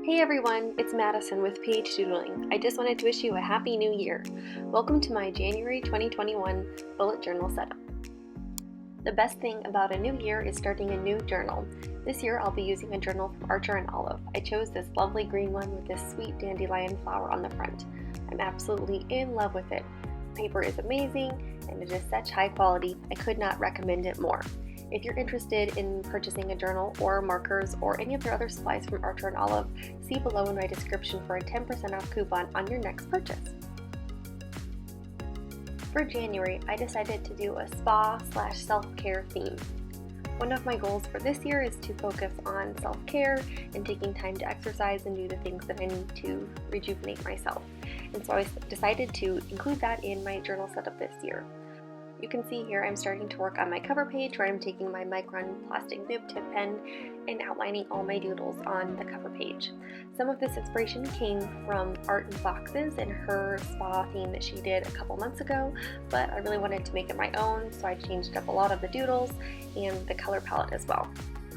Hey everyone, it's Madison with PH Doodling. I just wanted to wish you a happy new year. Welcome to my January 2021 bullet journal setup. The best thing about a new year is starting a new journal. This year I'll be using a journal from Archer & Olive. I chose this lovely green one with this sweet dandelion flower on the front. I'm absolutely in love with it. The paper is amazing and it is such high quality, I could not recommend it more. If you're interested in purchasing a journal or markers or any of their other supplies from Archer & Olive, see below in my description for a 10% off coupon on your next purchase. For January, I decided to do a spa/self-care theme. One of my goals for this year is to focus on self-care and taking time to exercise and do the things that I need to rejuvenate myself. And so I decided to include that in my journal setup this year. You can see here I'm starting to work on my cover page where I'm taking my Micron plastic nib tip pen and outlining all my doodles on the cover page. Some of this inspiration came from Art in Boxes and her spa theme that she did a couple months ago, but I really wanted to make it my own, so I changed up a lot of the doodles and the color palette as well.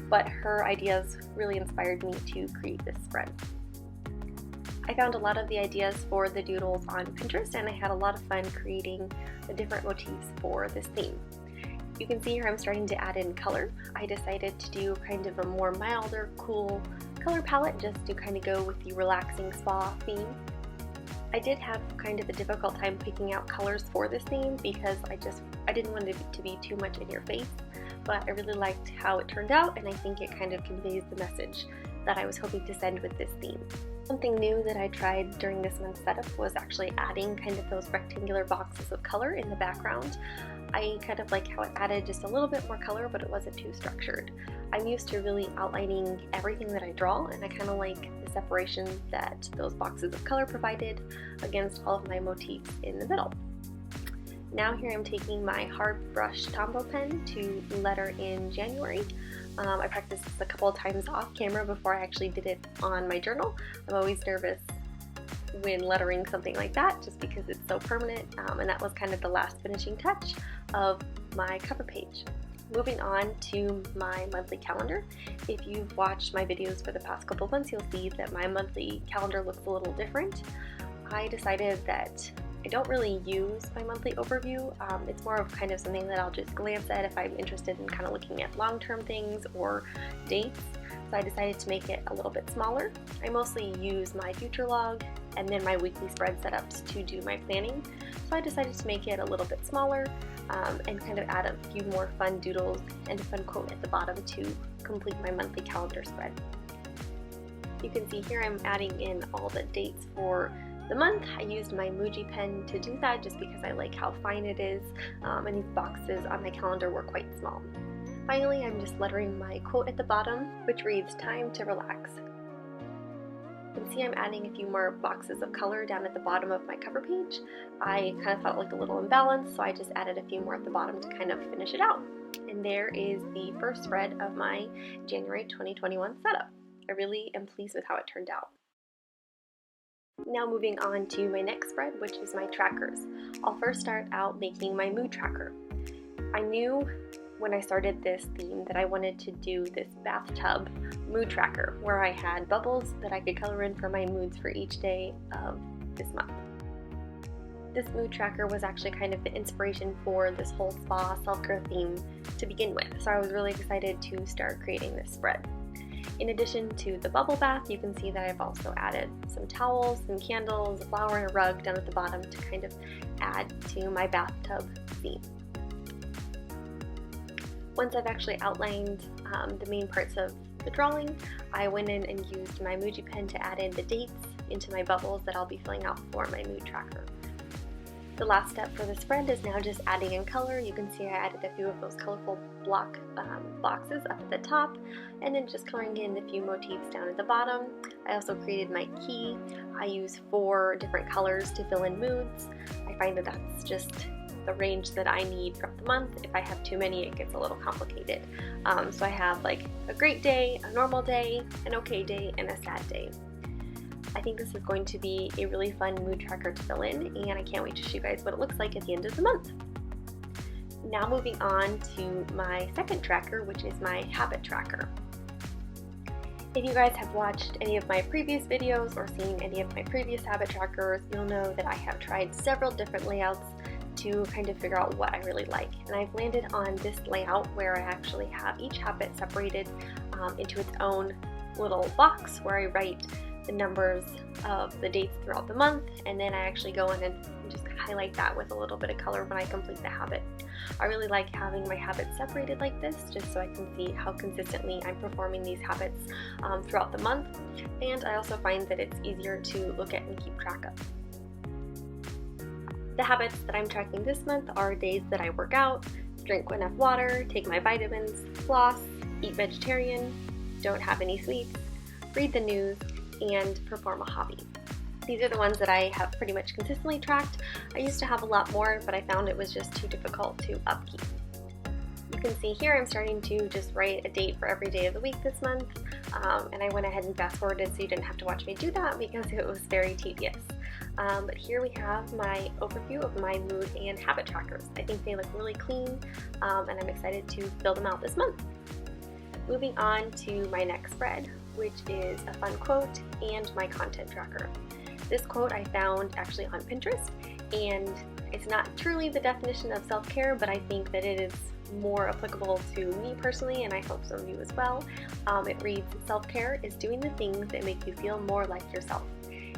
But her ideas really inspired me to create this spread. I found a lot of the ideas for the doodles on Pinterest and I had a lot of fun creating the different motifs for this theme. You can see here I'm starting to add in color. I decided to do kind of a more milder, cool color palette just to kind of go with the relaxing spa theme. I did have kind of a difficult time picking out colors for this theme because I didn't want it to be too much in your face, but I really liked how it turned out and I think it kind of conveys the message that I was hoping to send with this theme. Something new that I tried during this month's setup was actually adding kind of those rectangular boxes of color in the background. I kind of like how it added just a little bit more color, but it wasn't too structured. I'm used to really outlining everything that I draw, and I kind of like the separation that those boxes of color provided against all of my motifs in the middle. Now here I'm taking my hard brush Tombow pen to letter in January. I practiced this a couple of times off camera before I actually did it on my journal. I'm always nervous when lettering something like that just because it's so permanent, and that was kind of the last finishing touch of my cover page. Moving on to my monthly calendar. If you've watched my videos for the past couple of months, you'll see that my monthly calendar looks a little different. I decided that I don't really use my monthly overview. It's more of kind of something that I'll just glance at if I'm interested in kind of looking at long-term things or dates. So I decided to make it a little bit smaller. I mostly use my future log and then my weekly spread setups to do my planning. So I decided to make it a little bit smaller and kind of add a few more fun doodles and a fun quote at the bottom to complete my monthly calendar spread. You can see here I'm adding in all the dates for the month. I used my Muji pen to do that just because I like how fine it is, and these boxes on my calendar were quite small. Finally, I'm just lettering my quote at the bottom, which reads, "Time to relax." You can see I'm adding a few more boxes of color down at the bottom of my cover page. I kind of felt like a little imbalance, so I just added a few more at the bottom to kind of finish it out. And there is the first spread of my January 2021 setup. I really am pleased with how it turned out. Now moving on to my next spread, which is my trackers. I'll first start out making my mood tracker. I knew when I started this theme that I wanted to do this bathtub mood tracker where I had bubbles that I could color in for my moods for each day of this month. This mood tracker was actually kind of the inspiration for this whole spa self-care theme to begin with, so I was really excited to start creating this spread. In addition to the bubble bath, you can see that I've also added some towels, some candles, a flower, and a rug down at the bottom to kind of add to my bathtub theme. Once I've actually outlined the main parts of the drawing, I went in and used my Muji pen to add in the dates into my bubbles that I'll be filling out for my mood tracker. The last step for the spread is now just adding in color. You can see I added a few of those colorful boxes up at the top and then just coloring in a few motifs down at the bottom. I also created my key. I use 4 different colors to fill in moods. I find that that's just the range that I need from the month. If I have too many, it gets a little complicated. So I have like a great day, a normal day, an okay day, and a sad day. I think this is going to be a really fun mood tracker to fill in, and I can't wait to show you guys what it looks like at the end of the month. Now moving on to my second tracker, which is my habit tracker. If you guys have watched any of my previous videos or seen any of my previous habit trackers, you'll know that I have tried several different layouts to kind of figure out what I really like. And I've landed on this layout where I actually have each habit separated into its own little box where I write the numbers of the dates throughout the month, and then I actually go in and just highlight that with a little bit of color when I complete the habit. I really like having my habits separated like this just so I can see how consistently I'm performing these habits throughout the month, and I also find that it's easier to look at and keep track of. The habits that I'm tracking this month are days that I work out, drink enough water, take my vitamins, floss, eat vegetarian, don't have any sweets, read the news, and perform a hobby. These are the ones that I have pretty much consistently tracked. I used to have a lot more, but I found it was just too difficult to upkeep. You can see here I'm starting to just write a date for every day of the week this month, and I went ahead and fast forwarded so you didn't have to watch me do that because it was very tedious. But here we have my overview of my mood and habit trackers. I think they look really clean, and I'm excited to fill them out this month. Moving on to my next spread, which is a fun quote and my content tracker. This quote I found actually on Pinterest, and it's not truly the definition of self-care, but I think that it is more applicable to me personally, and I hope some of you as well. It reads, "Self-care is doing the things that make you feel more like yourself."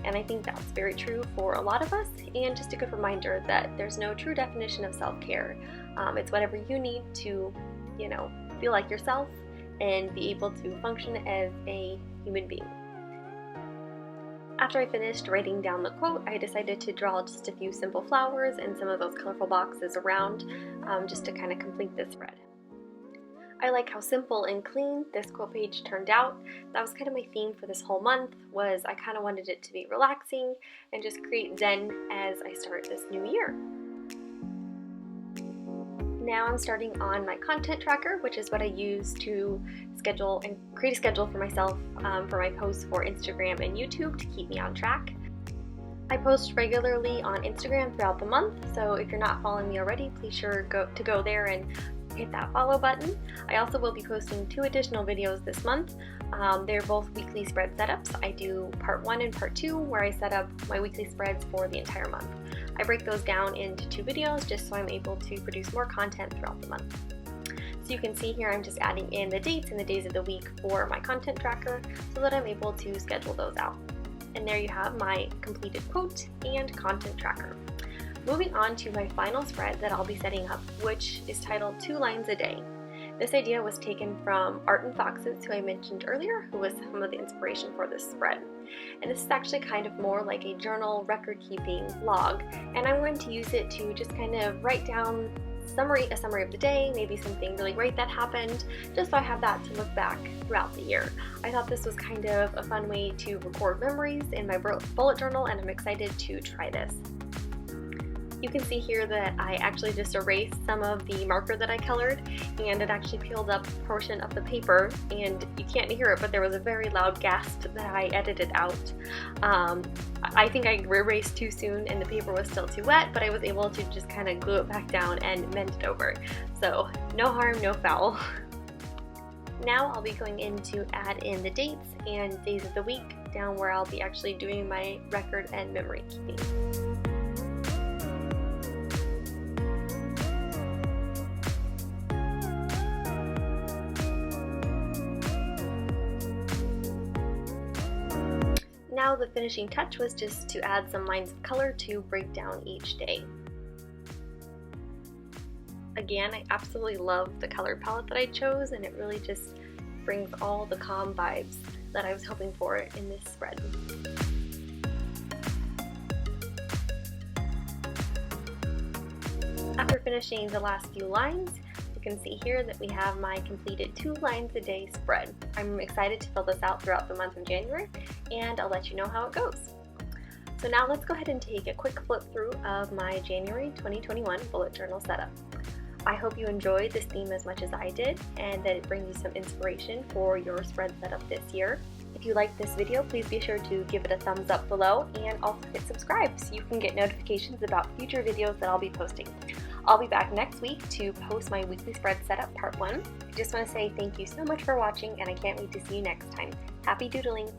And I think that's very true for a lot of us, and just a good reminder that there's no true definition of self-care. It's whatever you need to, feel like yourself and be able to function as a human being. After I finished writing down the quote, I decided to draw just a few simple flowers and some of those colorful boxes around just to kind of complete this spread. I like how simple and clean this quote page turned out. That was kind of my theme for this whole month, was I kind of wanted it to be relaxing and just create zen as I start this new year. Now I'm starting on my content tracker, which is what I use to schedule and create a schedule for myself for my posts for Instagram and YouTube to keep me on track. I post regularly on Instagram throughout the month, so if you're not following me already, please sure to go there and hit that follow button. I also will be posting 2 additional videos this month. They're both weekly spread setups. I do part 1 and part 2 where I set up my weekly spreads for the entire month. I break those down into 2 videos just so I'm able to produce more content throughout the month. So you can see here I'm just adding in the dates and the days of the week for my content tracker so that I'm able to schedule those out. And there you have my completed quote and content tracker. Moving on to my final spread that I'll be setting up, which is titled 2 Lines a Day. This idea was taken from Art and Foxes, who I mentioned earlier, who was some of the inspiration for this spread. And this is actually kind of more like a journal record-keeping log, and I'm going to use it to just kind of write down a summary of the day, maybe something really great that happened, just so I have that to look back throughout the year. I thought this was kind of a fun way to record memories in my bullet journal, and I'm excited to try this. You can see here that I actually just erased some of the marker that I colored, and it actually peeled up a portion of the paper, and you can't hear it, but there was a very loud gasp that I edited out. I think I erased too soon and the paper was still too wet, but I was able to just kind of glue it back down and mend it over. So no harm, no foul. Now I'll be going in to add in the dates and days of the week down where I'll be actually doing my record and memory keeping. Now the finishing touch was just to add some lines of color to break down each day. Again, I absolutely love the color palette that I chose, and it really just brings all the calm vibes that I was hoping for in this spread. After finishing the last few lines, you can see here that we have my completed 2 lines a day spread. I'm excited to fill this out throughout the month of January, and I'll let you know how it goes. So now let's go ahead and take a quick flip through of my January 2021 bullet journal setup. I hope you enjoyed this theme as much as I did, and that it brings you some inspiration for your spread setup this year. If you liked this video, please be sure to give it a thumbs up below, and also hit subscribe so you can get notifications about future videos that I'll be posting. I'll be back next week to post my weekly spread setup part 1. I just want to say thank you so much for watching, and I can't wait to see you next time. Happy doodling!